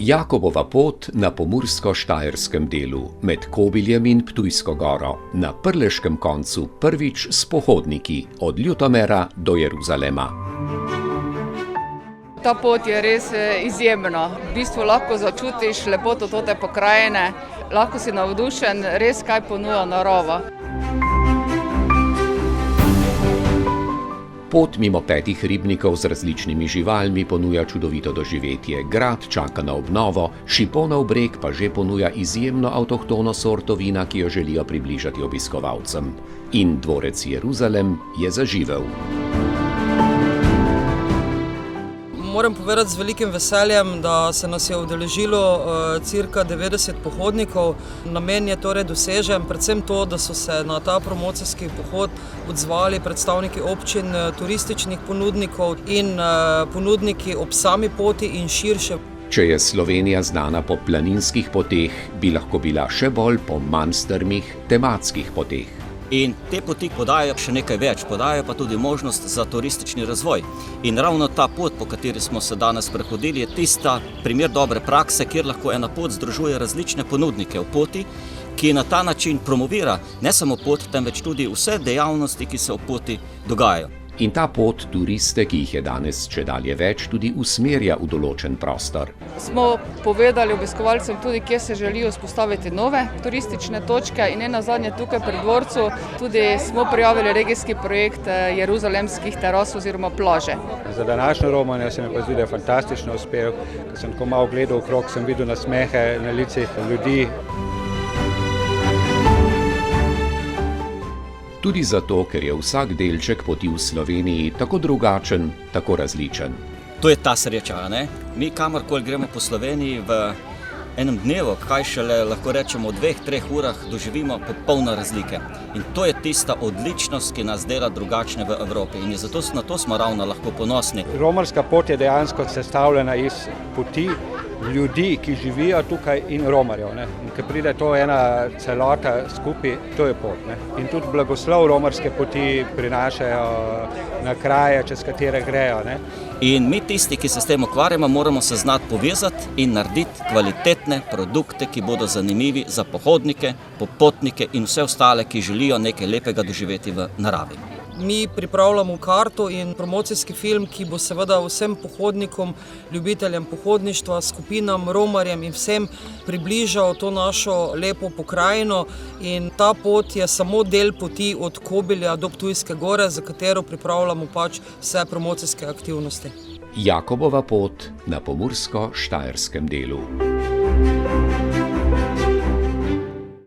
Jakobova pot na pomursko-štajerskem delu med Kobiljem in Ptujsko goro, na prleškem koncu prvič s pohodniki od Ljutomera do Jeruzalema. Ta pot je res izjemna. V bistvu lahko začutiš lepoto tote pokrajine, lahko si navdušen, res kaj ponuja narava. Pot mimo 5 ribnikov z različnimi živalmi ponuja čudovito doživetje, grad čaka na obnovo, Šiponov breg pa že ponuja izjemno avtohtono sorto vina, ki jo želijo približati obiskovalcem. In dvorec Jeruzalem je zaživel. Moram povedati z velikim veseljem, da se nas je udeležilo cirka 90 pohodnikov. Namen je torej dosežen, predvsem to, da so se na ta promocijski pohod odzvali predstavniki občin, turističnih ponudnikov in ponudniki ob sami poti in širše. Če je Slovenija znana po planinskih poteh, bi lahko bila še bolj po manj strmih tematskih poteh. In te poti podajajo še nekaj več, podajajo pa tudi možnost za turistični razvoj. In ravno ta pot, po kateri smo se danes prehodili, je tista primer dobre prakse, kjer lahko ena pot združuje različne ponudnike v poti, ki na ta način promovira ne samo pot, temveč tudi vse dejavnosti, ki se v poti dogajajo. In ta pot turiste, ki jih je danes čedalje več, tudi usmerja v določen prostor. Smo povedali obiskovalcem tudi, kje se želijo vzpostaviti nove turistične točke in nenazadnje tukaj pri dvorcu tudi smo prijavili regijski projekt jeruzalemskih teras oziroma plaže. Za današnjo romanje se mi pa zdi, da je fantastično uspel. Ko sem tako malo gledal okrog, sem videl nasmehe na licih ljudi. Tudi zato, ker je vsak delček poti v Sloveniji tako drugačen, tako različen. To je ta sreča, ne? Mi kamorkoli gremo po Sloveniji v enem dnevu, kaj šele lahko rečemo v 2-3 urah, doživimo popolne razlike. In to je tista odličnost, ki nas dela drugačne v Evropi. In zato na to smo ravno lahko ponosni. Romarska pot je dejansko sestavljena iz poti ljudi, ki živijo tukaj in romarjev. In ko pride to ena celota skupaj, to je pot. In tudi blagoslov romarske poti prinašajo na kraje, čez katere grejo. In mi tisti, ki se s tem ukvarjamo, moramo se znati povezati in narediti kvalitetne produkte, ki bodo zanimivi za pohodnike, popotnike in vse ostale, ki želijo nekaj lepega doživeti v naravi. Mi pripravljamo karto in promocijski film, ki bo seveda vsem pohodnikom, ljubiteljem pohodništva, skupinam, romarjem in vsem približal to našo lepo pokrajino. In ta pot je samo del poti od Kobilja do Ptujske gore, za katero pripravljamo vse promocijske aktivnosti. Jakobova pot na pomursko-štajerskem delu.